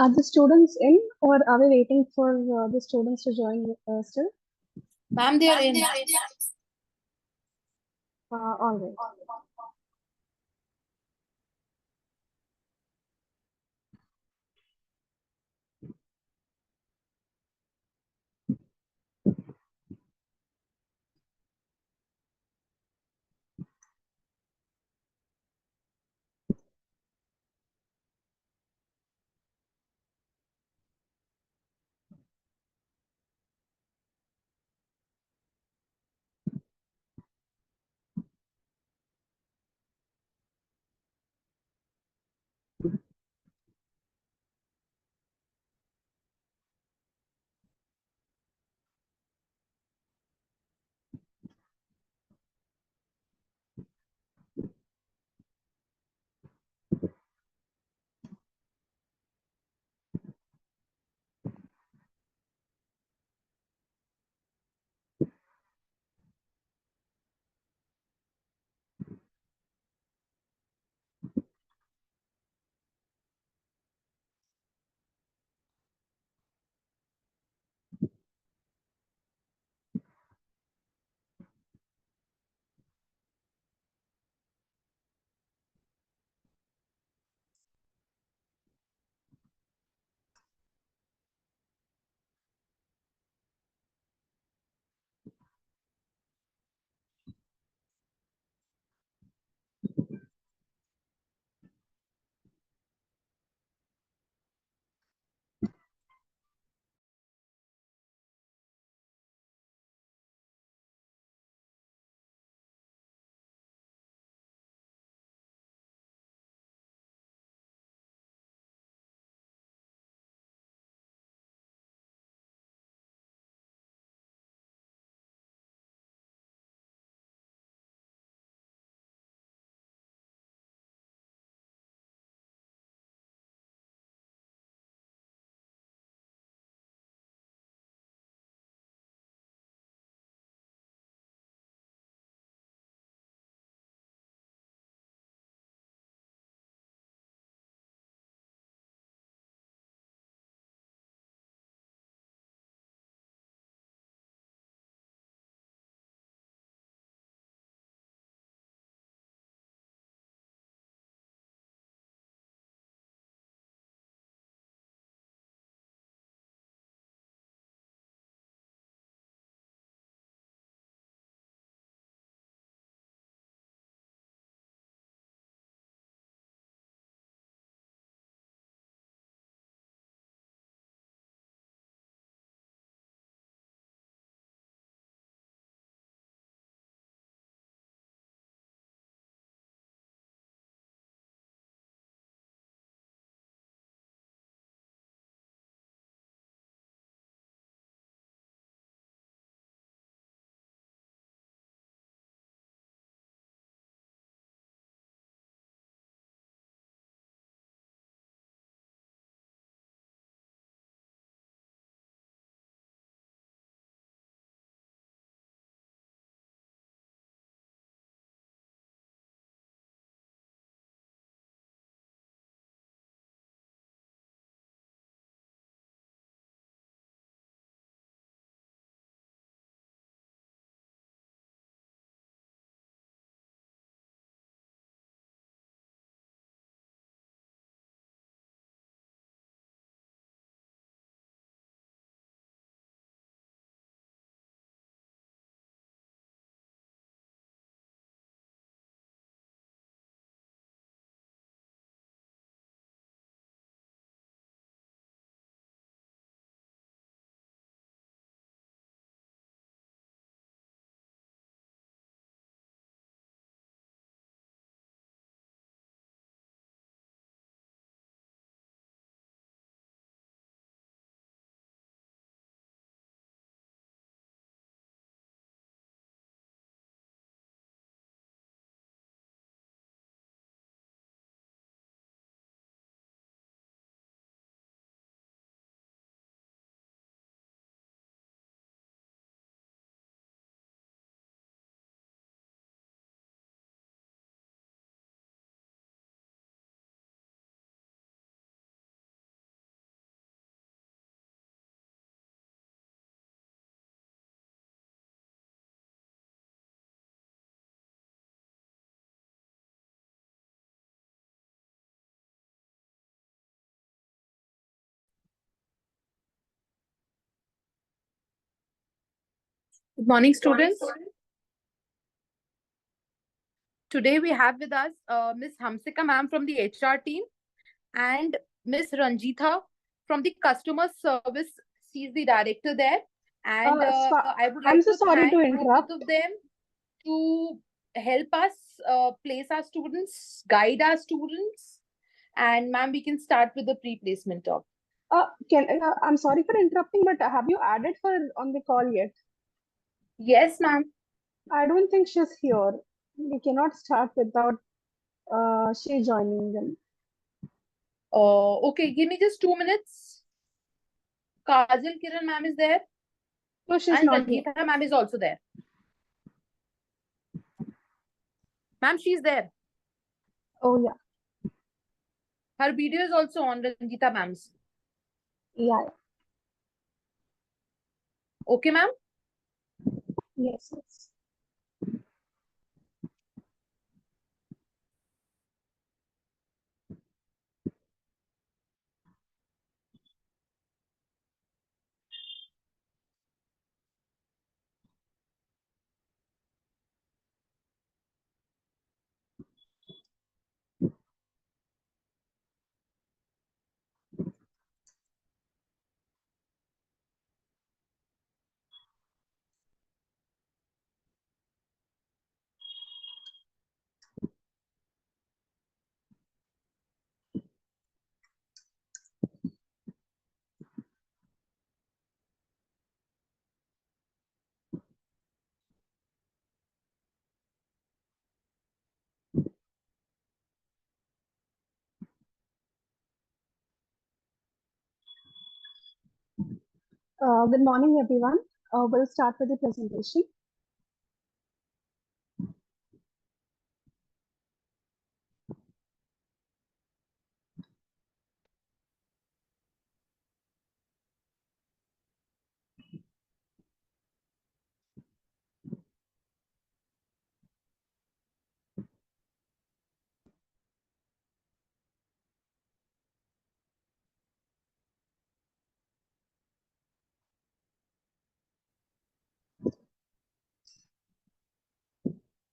Are the students in, or are we waiting for the students to join still? Ma'am, they are in. All right. Good morning, students. Today we have with us Miss Hamsika ma'am from the HR team and Miss Ranjitha from the customer service. She's the director there. And I would I'm like so to sorry to thank interrupt. both of them to help us place our students, guide our students. And ma'am, we can start with the pre-placement talk. I'm sorry for interrupting, but have you added her on the call yet? Yes, ma'am. I don't think she's here. We cannot start without she joining them. Okay, give me just 2 minutes. Kajal Kiran ma'am is there. No, she's And not here. Ranjitha ma'am is also there. Ma'am, she's there. Oh, yeah. Her video is also on Ranjitha ma'am's. Yeah. Okay, ma'am? Yes, yes. Good morning, everyone. We'll start with the presentation.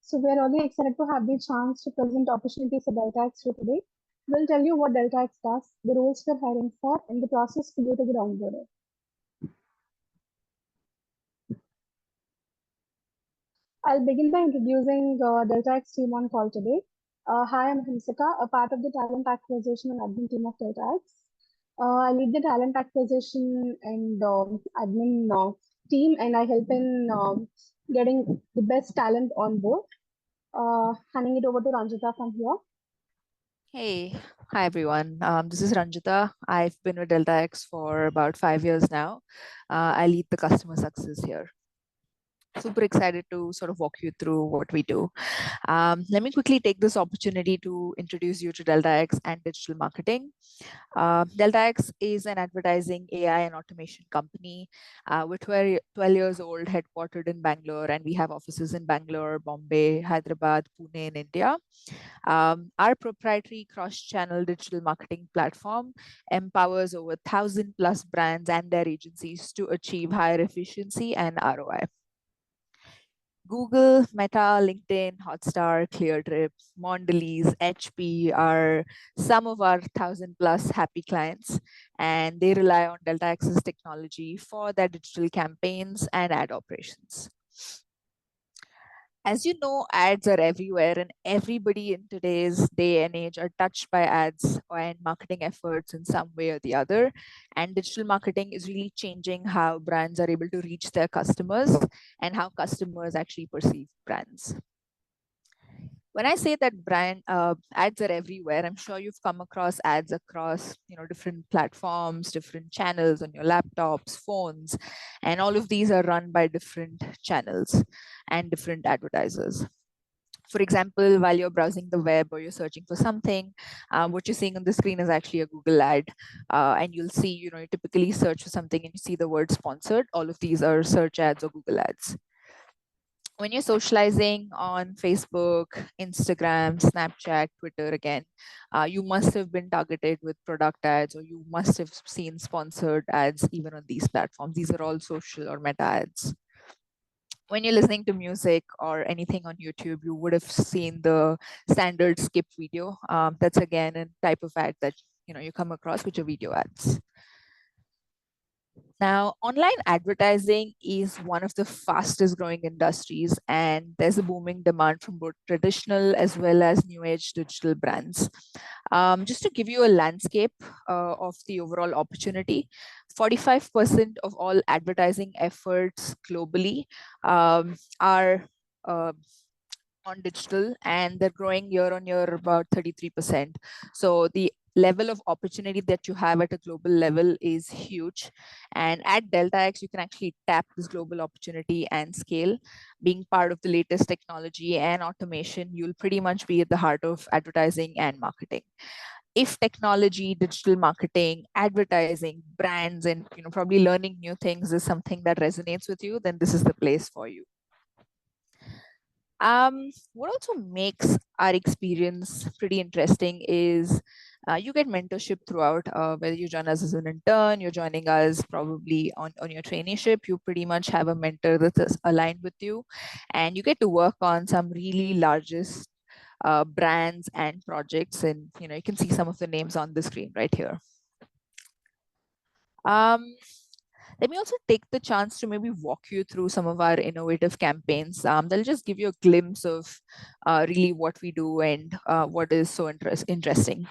So we're really excited to have the chance to present opportunities for DeltaX to today. We'll tell you what DeltaX does, the roles we're hiring for, and the process to go to the onboarding. I'll begin by introducing DeltaX team on call today. Hi, I'm Hamsika, a part of the talent acquisition and admin team of DeltaX. I lead the talent acquisition and admin team, and I help in getting the best talent on board. Handing it over to Ranjita from here. Hey, hi everyone. This is Ranjita. I've been with DeltaX for about 5 years now. I lead the customer success here. Super excited to sort of walk you through what we do. Let me quickly take this opportunity to introduce you to DeltaX and digital marketing. DeltaX is an advertising AI and automation company. We're 12 years old, headquartered in Bangalore, and we have offices in Bangalore, Bombay, Hyderabad, Pune in India. Our proprietary cross-channel digital marketing platform empowers over 1,000 plus brands and their agencies to achieve higher efficiency and ROI. Google, Meta, LinkedIn, Hotstar, Cleartrip, Mondelez, HP are some of our 1,000 plus happy clients, and they rely on DeltaX's technology for their digital campaigns and ad operations. As you know, ads are everywhere, and everybody in today's day and age are touched by ads and marketing efforts in some way or the other. And digital marketing is really changing how brands are able to reach their customers and how customers actually perceive brands. When I say that brand ads are everywhere, I'm sure you've come across ads across different platforms, different channels on your laptops, phones, and all of these are run by different channels and different advertisers. For example, while you're browsing the web or you're searching for something, what you're seeing on the screen is actually a Google ad. And you'll see, you typically search for something and you see the word sponsored. All of these are search ads or Google ads. When you're socializing on Facebook, Instagram, Snapchat, Twitter, again, you must have been targeted with product ads, or you must have seen sponsored ads even on these platforms. These are all social or meta ads. when you're listening to music or anything on YouTube, you would have seen the standard skip video. That's again a type of ad that you come across, which are video ads. Now, online advertising is one of the fastest growing industries, and there's a booming demand from both traditional as well as new age digital brands. Just to give you a landscape of the overall opportunity, 45% of all advertising efforts globally are on digital, and they're growing year on year about 33%. So the level of opportunity that you have at a global level is huge. And at DeltaX, you can actually tap this global opportunity and scale. Being part of the latest technology and automation, you'll pretty much be at the heart of advertising and marketing. If technology, digital marketing, advertising, brands, and probably learning new things is something that resonates with you, then this is the place for you. What also makes our experience pretty interesting is you get mentorship throughout, whether you join us as an intern, you're joining us probably on your traineeship, you pretty much have a mentor that's aligned with you, and you get to work on some really largest brands and projects. And you can see some of the names on the screen right here. Let me also take the chance to maybe walk you through some of our innovative campaigns. They'll just give you a glimpse of really what we do and what is so interesting.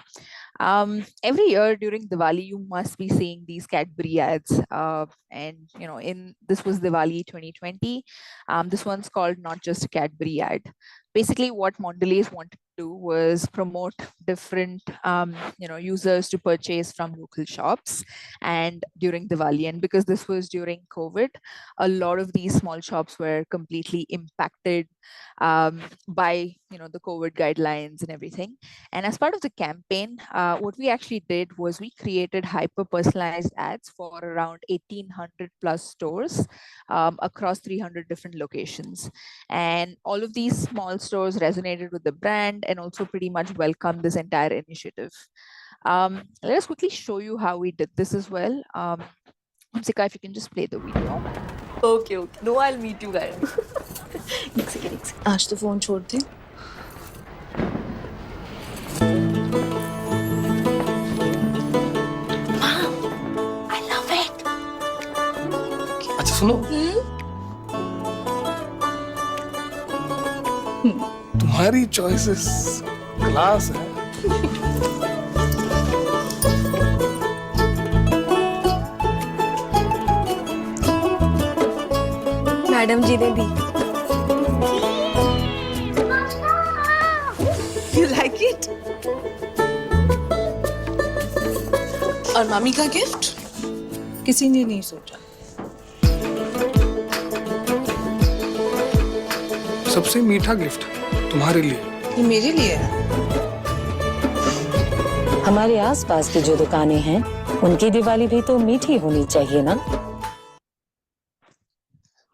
Every year during Diwali, you must be seeing these Cadbury ads. And this was Diwali 2020. This one's called Not Just a Cadbury Ad. Basically, what Mondelez wanted to do was promote different users to purchase from local shops and during Diwali. And because this was during COVID, a lot of these small shops were completely impacted by the COVID guidelines and everything. And as part of the campaign, what we actually did was we created hyper-personalized ads for around 1,800 plus stores across 300 different locations. And all of these small stores resonated with the brand and also pretty much welcomed this entire initiative. Let us quickly show you how we did this as well. Hamsika, if you can just play the video. Okay. No, I'll meet you guys. एक second आज तो phone छोड़ दे. I love it. अच्छा सुनो, तुम्हारी choices class है. Madam जी ने दी. You like it? और मम्मी का गिफ्ट किसी ने नहीं सोचा. सबसे मीठा गिफ्ट तुम्हारे लिए. ये मेरे लिए है. हमारे आसपास की जो दुकानें हैं उनकी दिवाली भी तो मीठी होनी चाहिए ना.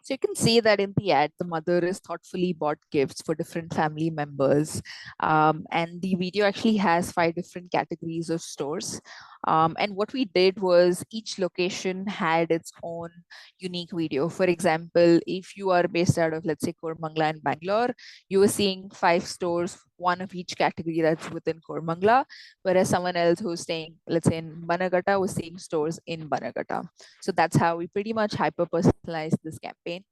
So you can see that in the ad, the mother is thoughtfully bought gifts for different family members. And the video actually has 5 different categories of stores. And what we did was each location had its own unique video. For example, if you are based out of, let's say, Koramangala and Bangalore, you were seeing 5 stores, one of each category that's within Koramangala, whereas someone else who's staying, let's say, in Banagatta was seeing stores in Banagatta. So that's how we pretty much hyper-personalized this campaign.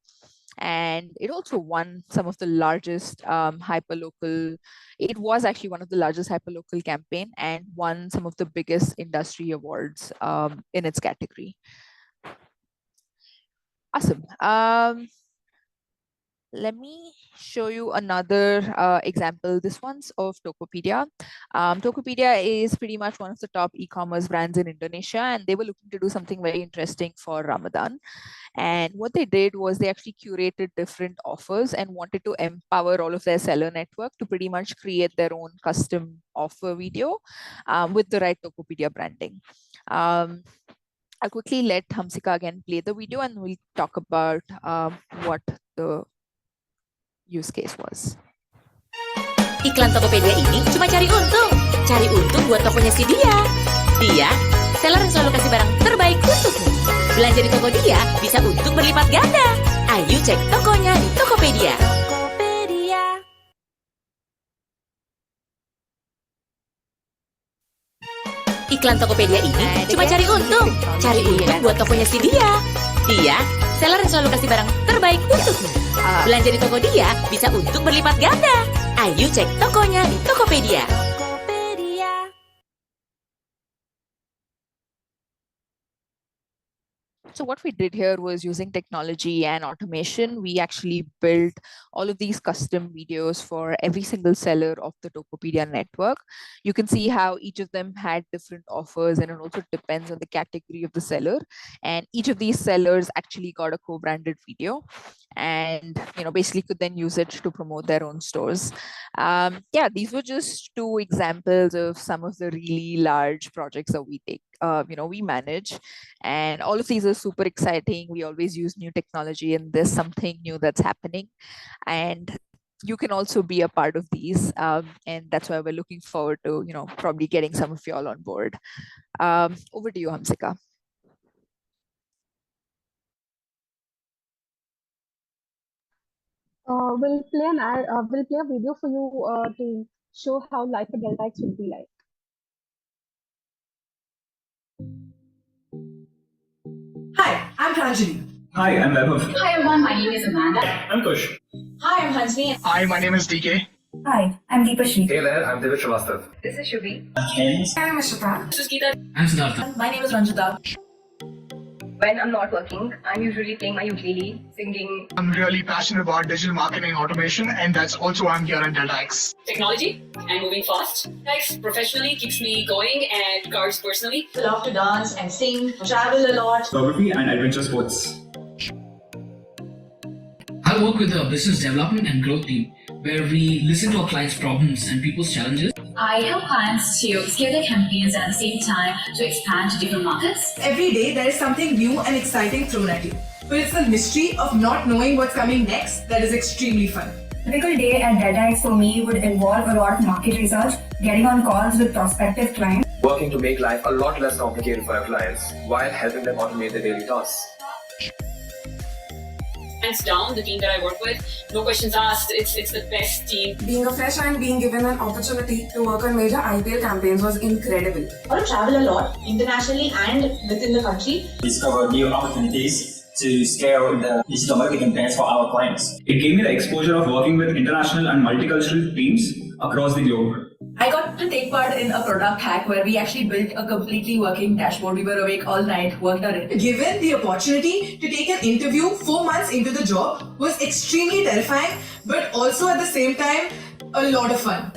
And it also won some of the largest hyperlocal. It was actually one of the largest hyperlocal campaign and won some of the biggest industry awards in its category. Awesome. Let me show you another example. This one's of Tokopedia. Tokopedia is pretty much one of the top e-commerce brands in Indonesia, and they were looking to do something very interesting for Ramadan. And what they did was they actually curated different offers and wanted to empower all of their seller network to pretty much create their own custom offer video with the right Tokopedia branding. I'll quickly let Hamsika again play the video and we'll talk about what the use case was. Iklan Tokopedia ini cuma cari untung. Cari untung buat tokonya si Dia. Dia, seller yang selalu kasih barang terbaik untukmu. Belanja di toko Dia bisa untung berlipat ganda. Ayo cek tokonya di Tokopedia. Iklan Tokopedia ini cuma cari untung. Cari untung buat tokonya si Dia. Dia, seller yang selalu kasih barang terbaik untukmu. Belanja di toko Dia bisa untung berlipat ganda. Ayo cek tokonya di Tokopedia. So what we did here was using technology and automation. We actually built all of these custom videos for every single seller of the Tokopedia network. You can see how each of them had different offers, and it also depends on the category of the seller. And each of these sellers actually got a co-branded video, and basically could then use it to promote their own stores. Yeah, these were just two examples of some of the really large projects that we take. We manage, and all of these are super exciting. We always use new technology, and there's something new that's happening, and you can also be a part of these, and that's why we're looking forward to probably getting some of y'all on board. Over to you, Hamsika. We'll play a video for you to show how life at DeltaX would be like. Hi, I'm Pranjali. Hi, I'm Vaibhav. Hi everyone, my name is Amanda. I'm Kush. Hi, I'm Hansini. Hi, my name is DK. Hi, I'm Deepashri. Hey there, I'm Divya Srivastav. This is Shubhi. Ken. I'm Ashita. This is Geeta. I'm Siddhartha. My name is Ranjita. When I'm not working, I'm usually playing my ukulele, singing. I'm really passionate about digital marketing automation, and that's also why I'm here at DeltaX. Technology and moving fast. X professionally keeps me going, and cars personally. I love to dance and sing, travel a lot. Photography and adventure sports. I work with a business development and growth team where we listen to our clients' problems and people's challenges. I help clients to scale their campaigns and at the same time to expand to different markets. Every day there is something new and exciting thrown at you. But it's the mystery of not knowing what's coming next that is extremely fun. A typical day at DeltaX for me would involve a lot of market research, getting on calls with prospective clients. Working to make life a lot less complicated for our clients while helping them automate their daily tasks. Hands down, the team that I work with, no questions asked, it's the best team. Being a fresh and being given an opportunity to work on major IPL campaigns was incredible. I want to travel a lot, internationally and within the country. Discover new opportunities to scale the digital marketing plans for our clients. It gave me the exposure of working with international and multicultural teams across the globe. I got to take part in a product hack where we actually built a completely working dashboard. We were awake all night, worked on it. Given the opportunity to take an interview 4 months into the job was extremely terrifying, but also at the same time, a lot of fun.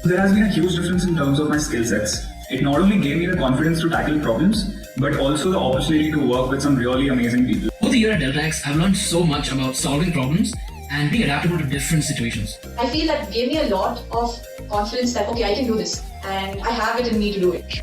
There has been a huge difference in terms of my skill sets. It not only gave me the confidence to tackle problems, but also the opportunity to work with some really amazing people. Over the year at DeltaX, I've learned so much about solving problems and being adaptable to different situations. I feel that gave me a lot of confidence that, okay, I can do this and I have it in me to do it.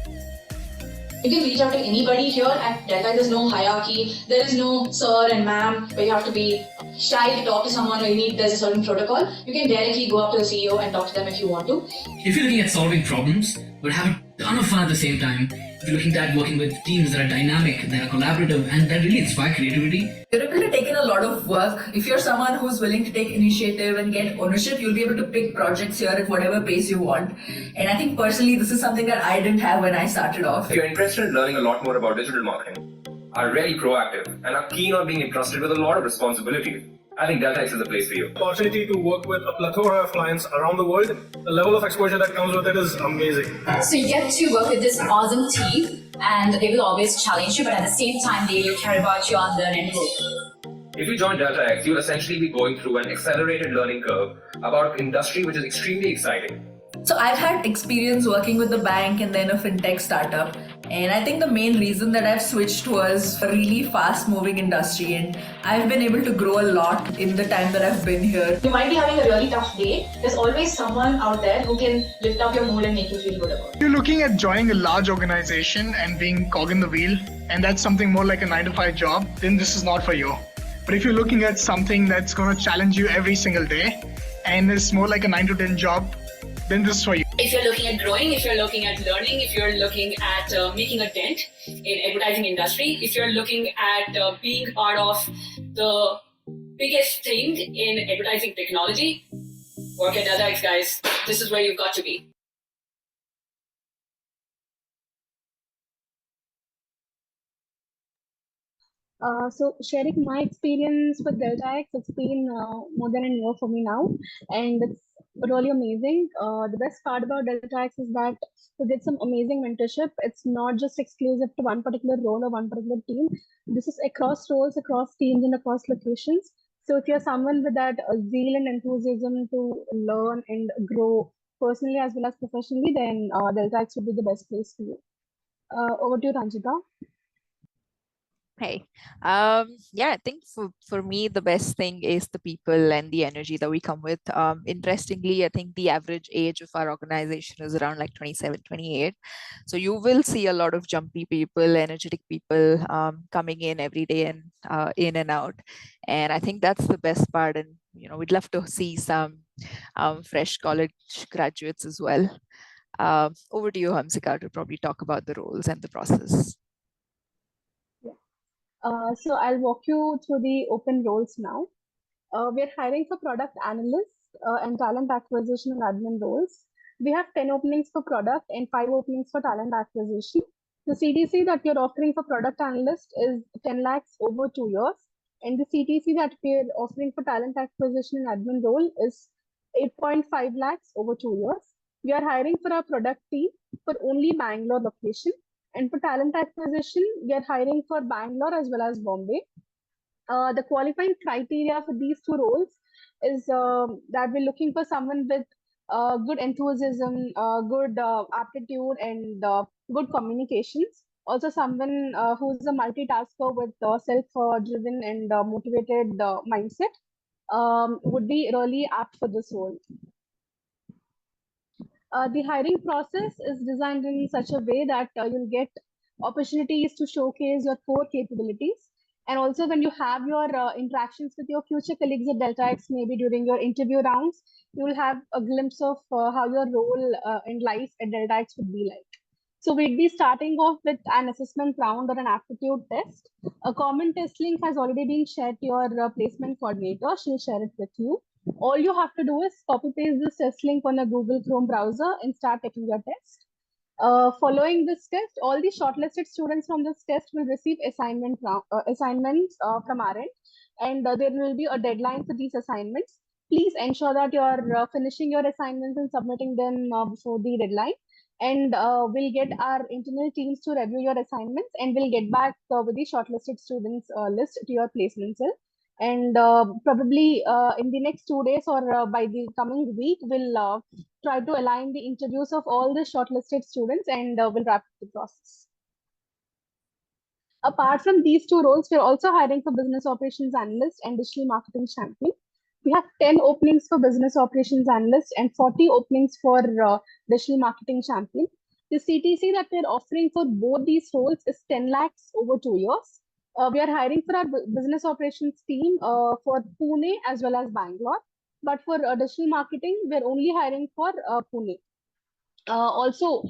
You can reach out to anybody here at Delta. There's no hierarchy. There is no sir and ma'am where you have to be shy to talk to someone or there's a certain protocol. You can directly go up to the CEO and talk to them if you want to. If you're looking at solving problems, but have a ton of fun at the same time, if you're looking at working with teams that are dynamic, that are collaborative, and that really inspire creativity. You're able to take in a lot of work. If you're someone who's willing to take initiative and get ownership, you'll be able to pick projects here at whatever pace you want. And I think personally, this is something that I didn't have when I started off. If you're interested in learning a lot more about digital marketing, are really proactive, and are keen on being entrusted with a lot of responsibilities, I think DeltaX is the place for you. Opportunity to work with a plethora of clients around the world. The level of exposure that comes with it is amazing. So you get to work with this awesome team and they will always challenge you, but at the same time, they will care about your learning growth. If you join DeltaX, you'll essentially be going through an accelerated learning curve about an industry which is extremely exciting. So I've had experience working with the bank and then a fintech startup. And I think the main reason that I've switched was a really fast moving industry, and I've been able to grow a lot in the time that I've been here. You might be having a really tough day. There's always someone out there who can lift up your mood and make you feel good about it. If you're looking at joining a large organization and being cog in the wheel, and that's something more like a 9-to-5 job, then this is not for you. But if you're looking at something that's going to challenge you every single day and is more like a 9 to 10 job, then this is for you. If you're looking at growing, if you're looking at learning, if you're looking at making a dent in advertising industry, if you're looking at being part of the biggest thing in advertising technology, work at DeltaX, guys. This is where you've got to be. So sharing my experience with DeltaX, it's been more than a year for me now, and it's really amazing. The best part about DeltaX is that you get some amazing mentorship. It's not just exclusive to one particular role or one particular team. This is across roles, across teams, and across locations. So if you're someone with that zeal and enthusiasm to learn and grow personally as well as professionally, then DeltaX would be the best place for you. Over to you, Ranjita. Hey, yeah, I think for me, the best thing is the people and the energy that we come with. Interestingly, I think the average age of our organization is around like 27, 28. So you will see a lot of jumpy people, energetic people coming in every day and in and out. And I think that's the best part. And, we'd love to see some fresh college graduates as well. Over to you, Hamsika, to probably talk about the roles and the process. So I'll walk you through the open roles now. We're hiring for product analysts and talent acquisition and admin roles. We have 10 openings for product and 5 openings for talent acquisition. The CTC that we're offering for product analyst is 10 lakhs over 2 years. And the CTC that we're offering for talent acquisition and admin role is 8.5 lakhs over 2 years. We are hiring for our product team for only Bangalore location. And for talent acquisition, we are hiring for Bangalore as well as Bombay. The qualifying criteria for these two roles is that we're looking for someone with good enthusiasm, good aptitude, and good communications. Also, someone who's a multitasker with self-driven and motivated mindset would be really apt for this role. The hiring process is designed in such a way that you'll get opportunities to showcase your core capabilities. And also when you have your interactions with your future colleagues at DeltaX, maybe during your interview rounds, you will have a glimpse of how your role in life at DeltaX would be like. So we'd be starting off with an assessment round or an aptitude test. A common test link has already been shared to your placement coordinator. She'll share it with you. All you have to do is copy paste this test link on a Google Chrome browser and start taking your test. Following this test, all the shortlisted students from this test will receive assignments from our end, and there will be a deadline for these assignments. Please ensure that you are finishing your assignments and submitting them before the deadline. And we'll get our internal teams to review your assignments, and we'll get back with the shortlisted students list to your placement cell. And probably in the next 2 days or by the coming week, we'll try to align the interviews of all the shortlisted students, and we'll wrap up the process. Apart from these two roles, we're also hiring for business operations analyst and digital marketing champion. We have 10 openings for business operations analyst and 40 openings for digital marketing champion. The CTC that we're offering for both these roles is 10 lakhs over 2 years. We are hiring for our business operations team for Pune as well as Bangalore. But for digital marketing, we're only hiring for Pune. Also,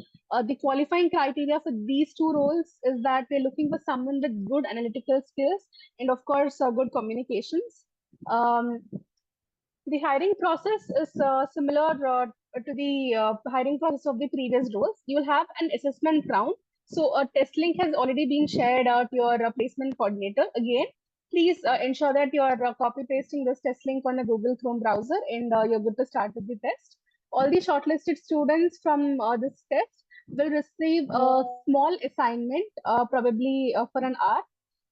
the qualifying criteria for these two roles is that we're looking for someone with good analytical skills and, of course, good communications. The hiring process is similar to the hiring process of the previous roles. You will have an assessment round. So a test link has already been shared to your placement coordinator. Again, please ensure that you are copy pasting this test link on a Google Chrome browser, and you're good to start with the test. All the shortlisted students from this test will receive a small assignment, probably for an hour.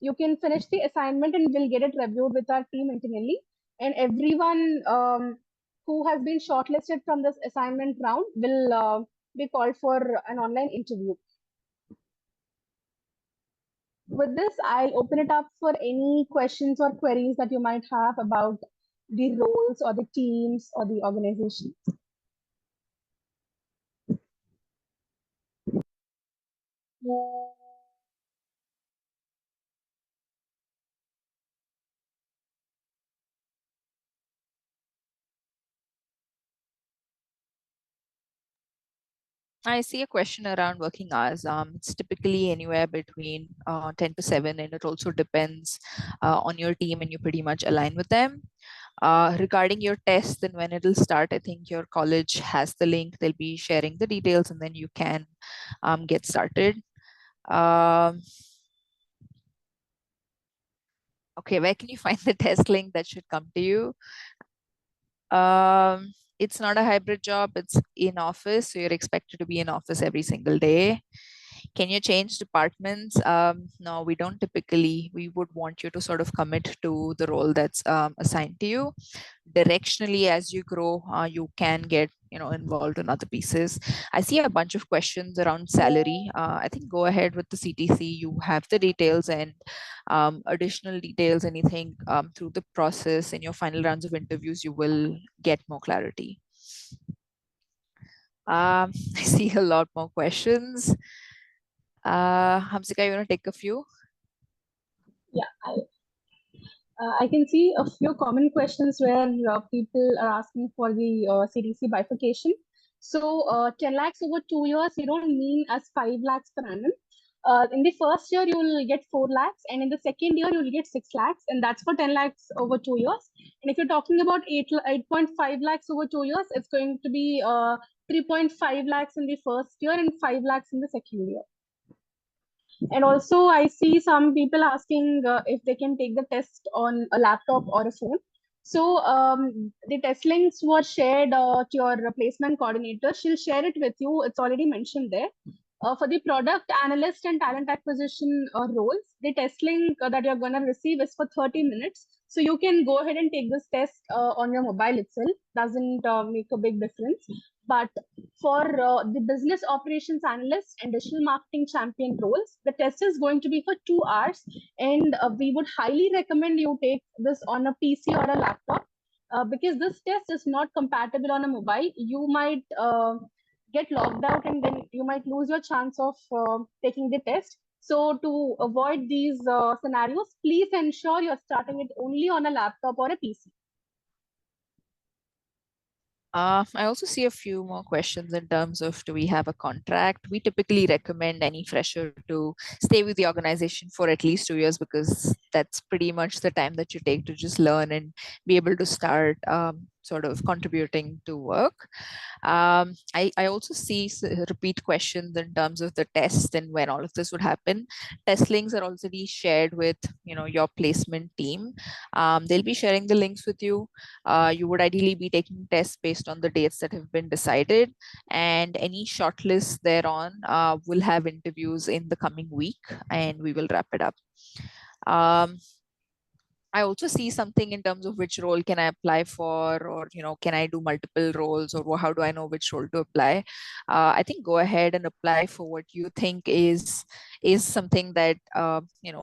You can finish the assignment and we'll get it reviewed with our team internally. And everyone who has been shortlisted from this assignment round will be called for an online interview. With this, I'll open it up for any questions or queries that you might have about the roles or the teams or the organization. I see a question around working hours. It's typically anywhere between 10 to 7, and it also depends on your team, and you pretty much align with them. Regarding your test and when it'll start, I think your college has the link. They'll be sharing the details, and then you can get started. Okay, where can you find the test link? That should come to you. It's not a hybrid job, it's in office, so you're expected to be in office every single day. Can you change departments? No, we don't typically. We would want you to sort of commit to the role that's assigned to you. Directionally, as you grow, you can get involved in other pieces. I see a bunch of questions around salary. I think go ahead with the CTC. You have the details, and additional details, anything through the process in your final rounds of interviews, you will get more clarity. I see a lot more questions. Hamsika, you want to take a few? Yeah, I can see a few common questions where people are asking for the CDC bifurcation. So 10 lakhs over 2 years, you don't mean as 5 lakhs per annum. In the first year, you will get 4 lakhs, and in the second year, you will get 6 lakhs, and that's for 10 lakhs over 2 years. And if you're talking about 8.5 lakhs over 2 years, it's going to be 3.5 lakhs in the first year and 5 lakhs in the second year. And also, I see some people asking if they can take the test on a laptop or a phone. So the test links were shared to your replacement coordinator. She'll share it with you. It's already mentioned there. For the product analyst and talent acquisition roles, the test link that you're going to receive is for 30 minutes. So you can go ahead and take this test on your mobile itself. Doesn't make a big difference. But for the business operations analyst and digital marketing champion roles, the test is going to be for 2 hours. And we would highly recommend you take this on a PC or a laptop because this test is not compatible on a mobile. You might get logged out, and then you might lose your chance of taking the test. So to avoid these scenarios, please ensure you're starting it only on a laptop or a PC. I also see a few more questions in terms of, do we have a contract? We typically recommend any fresher to stay with the organization for at least 2 years, because that's pretty much the time that you take to just learn and be able to start sort of contributing to work. I also see repeat questions in terms of the test and when all of this would happen. Test links are already shared with your placement team. They'll be sharing the links with you. You would ideally be taking tests based on the dates that have been decided, and any shortlists thereon will have interviews in the coming week, and we will wrap it up. I also see something in terms of which role can I apply for, or can I do multiple roles, or how do I know which role to apply? I think go ahead and apply for what you think is something that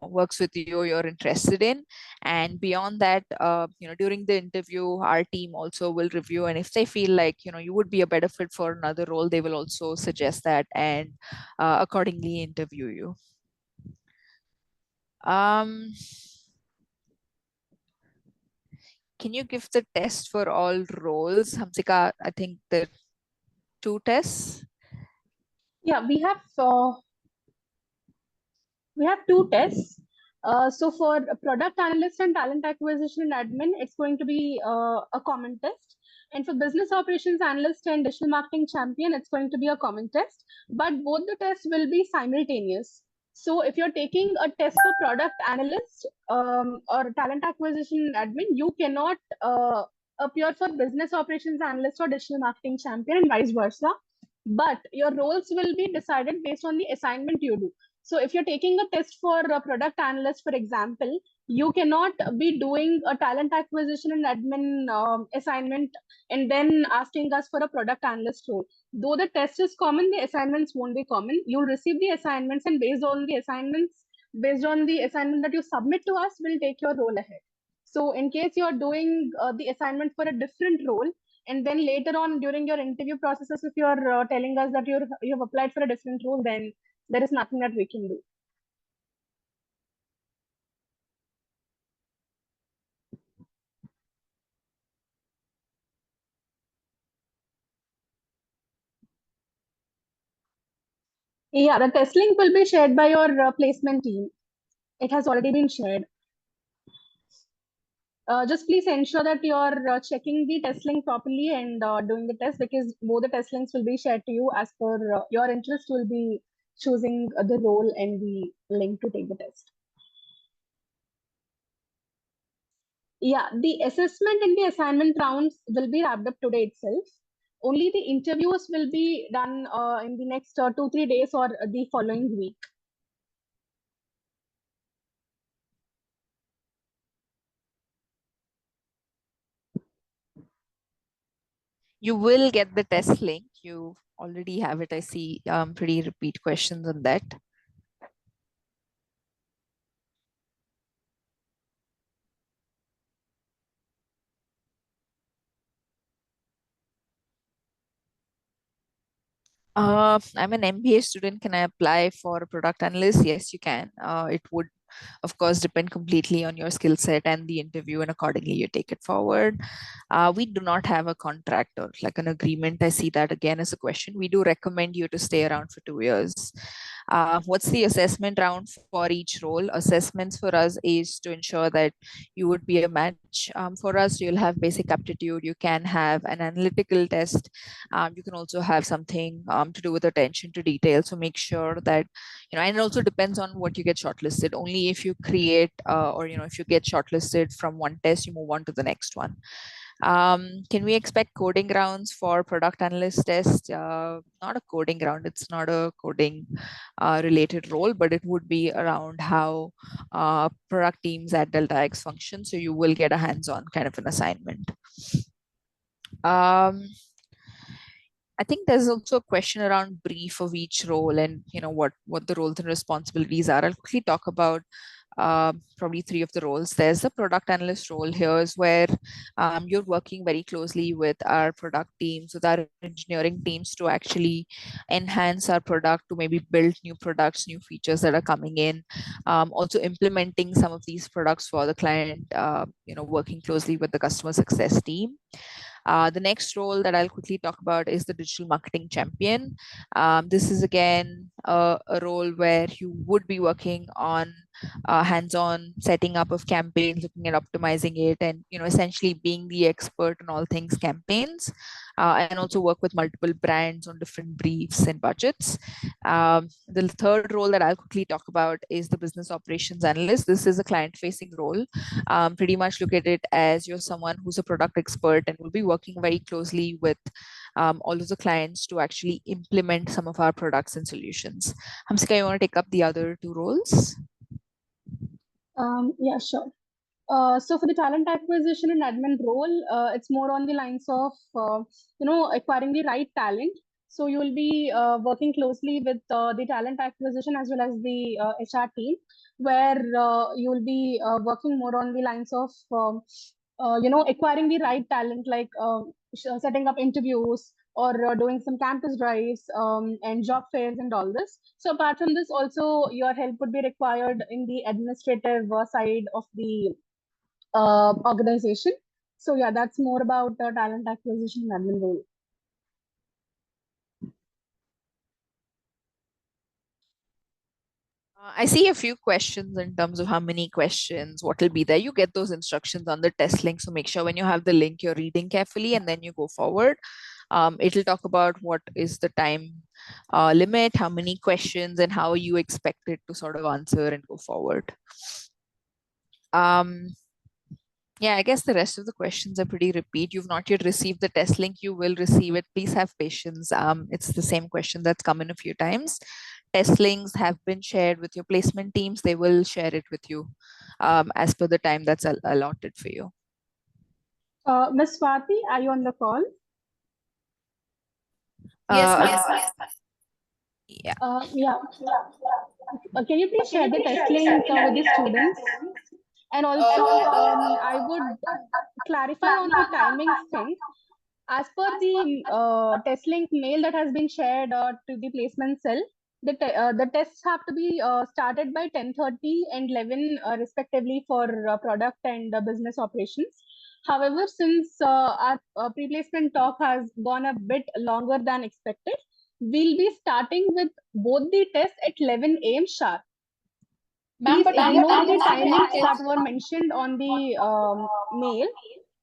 works with you, you're interested in, and beyond that, during the interview, our team also will review, and if they feel like you would be a better fit for another role, they will also suggest that and accordingly interview you. Can you give the test for all roles? Hamsika, I think the 2 tests. Yeah, we have 2 tests. So for product analyst and talent acquisition and admin, it's going to be a common test. And for business operations analyst and digital marketing champion, it's going to be a common test. But both the tests will be simultaneous. So if you're taking a test for product analyst or talent acquisition and admin, you cannot appear for business operations analyst or digital marketing champion, and vice versa. But your roles will be decided based on the assignment you do. So if you're taking a test for a product analyst, for example, you cannot be doing a talent acquisition and admin assignment and then asking us for a product analyst role. Though the test is common, the assignments won't be common. You'll receive the assignments, and based on the assignment that you submit to us, we'll take your role ahead. So in case you're doing the assignment for a different role, and then later on during your interview processes, if you're telling us that you've applied for a different role, then there is nothing that we can do. Yeah, the test link will be shared by your placement team. It has already been shared. Just please ensure that you're checking the test link properly and doing the test, because both the test links will be shared to you as per your interest. Will be choosing the role and the link to take the test. Yeah, the assessment and the assignment rounds will be wrapped up today itself. Only the interviews will be done in the next 2-3 days or the following week. You will get the test link. You already have it. I see pretty repeat questions on that. I'm an MBA student. Can I apply for a product analyst? Yes, you can. It would, of course, depend completely on your skill set and the interview, and accordingly you take it forward. We do not have a contract or like an agreement. I see that again as a question. We do recommend you to stay around for 2 years. What's the assessment round for each role? Assessments for us is to ensure that you would be a match for us. You'll have basic aptitude. You can have an analytical test. You can also have something to do with attention to detail. So make sure that, and it also depends on what you get shortlisted. Only if you create or, if you get shortlisted from one test, you move on to the next one. Can we expect coding rounds for product analyst test? Not a coding round. It's not a coding related role, but it would be around how product teams at DeltaX function. So you will get a hands-on kind of an assignment. I think there's also a question around brief of each role and what the roles and responsibilities are. I'll quickly talk about probably 3 of the roles. There's the product analyst role. Here's where you're working very closely with our product teams, with our engineering teams to actually enhance our product, to maybe build new products, new features that are coming in. Also implementing some of these products for the client, working closely with the customer success team. The next role that I'll quickly talk about is the digital marketing champion. This is again a role where you would be working on hands-on setting up of campaigns, looking at optimizing it, and essentially being the expert on all things campaigns, and also work with multiple brands on different briefs and budgets. The third role that I'll quickly talk about is the business operations analyst. This is a client-facing role. Pretty much look at it as you're someone who's a product expert and will be working very closely with all of the clients to actually implement some of our products and solutions. Hamsika, you want to take up the other 2 roles? Yeah, sure. So for the talent acquisition and admin role, it's more on the lines of, acquiring the right talent. So you will be working closely with the talent acquisition as well as the HR team, where you will be working more on the lines of, acquiring the right talent, like setting up interviews or doing some campus drives and job fairs and all this. So apart from this, also your help would be required in the administrative side of the organization. So yeah, that's more about talent acquisition and admin role. I see a few questions in terms of how many questions, what will be there. You get those instructions on the test link. So make sure when you have the link, you're reading carefully and then you go forward. It'll talk about what is the time limit, how many questions, and how you expect it to sort of answer and go forward. Yeah, I guess the rest of the questions are pretty repeat. You've not yet received the test link. You will receive it. Please have patience. It's the same question that's come in a few times. Test links have been shared with your placement teams. They will share it with you as per the time that's allotted for you. Ms. Swati, are you on the call? Yes, ma'am. Yeah. Yeah. Can you please share the test link with the students? And also, I would clarify on the timings thing. As per the test link mail that has been shared to the placement cell, the tests have to be started by 10:30 and 11 respectively for product and business operations. However, since our pre-placement talk has gone a bit longer than expected, we'll be starting with both the tests at 11 a.m. sharp. Ma'am, Please but ignore the timings that were mentioned on the mail.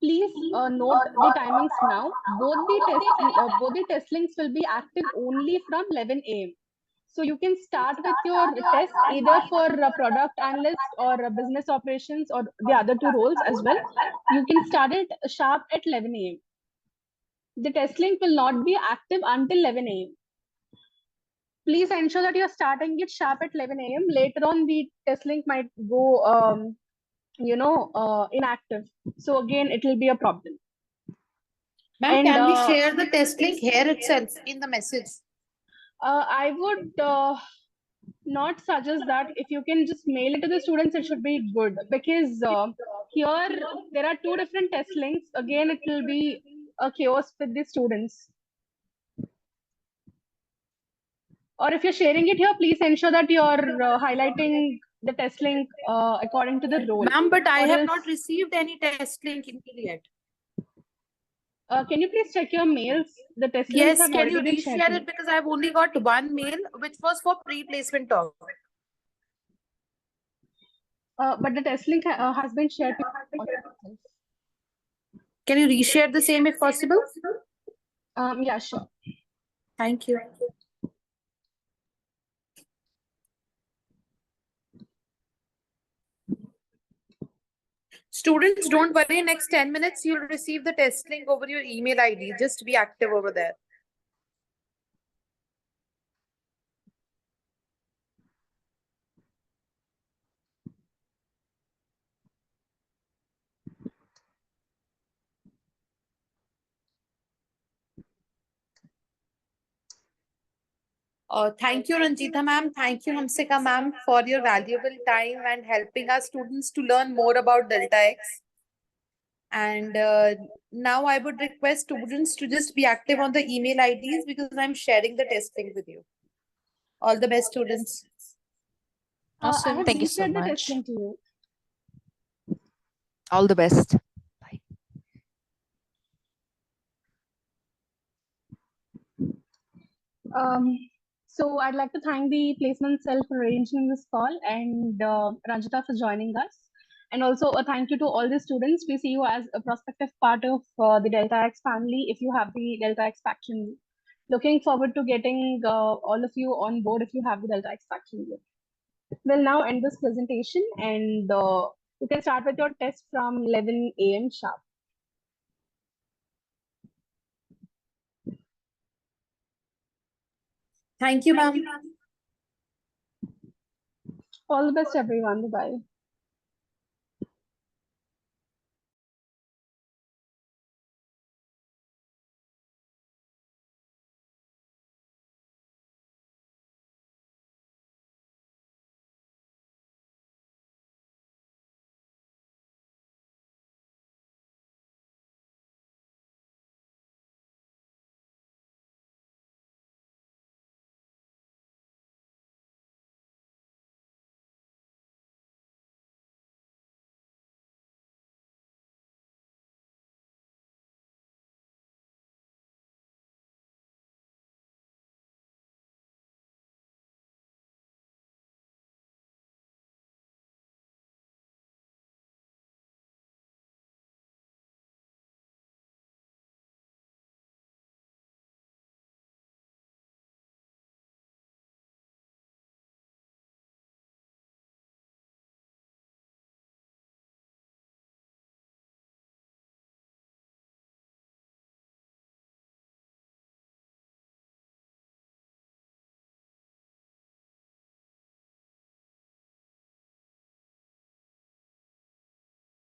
Please note the timings now. Both the test links will be active only from 11 a.m. So you can start with your test either for a product analyst or a business operations or the other two roles as well. You can start it sharp at 11 a.m. The test link will not be active until 11 a.m. Please ensure that you're starting it sharp at 11 a.m. Later on, the test link might go, inactive. So again, it will be a problem. Ma'am, can we share the test link here itself in the message? I would not suggest that. If you can just mail it to the students, it should be good, because here there are two different test links. Again, it will be a chaos with the students. Or if you're sharing it here, please ensure that you're highlighting the test link according to the role. Ma'am, but I Or have else- not received any test link yet. Can you please check your mails? The test links Yes, have can you already been shared. reshare it, because I've only got one mail which was for pre-placement talk. But the test link has been shared. Can you reshare the same if possible? Yeah, sure. Thank you. Students, don't worry. Next 10 minutes, you'll receive the test link over your email ID. Just be active over there. Thank you, Ranjita ma'am. Thank you, Hamsika ma'am, for your valuable time and helping our students to learn more about DeltaX. And now I would request students to just be active on the email IDs, because I'm sharing the test link with you. All the best, students. I have Thank you so reshared the much. test link to you. All the best. So I'd like to thank the placement cell for arranging this call, and Ranjita for joining us. And also a thank you to all the students. We see you as a prospective part of the DeltaX family if you have the DeltaX faction. Looking forward to getting all of you on board if you have the DeltaX faction. We'll now end this presentation, and you can start with your test from 11 a.m. sharp. Thank you, ma'am. All the best, everyone. Bye-bye.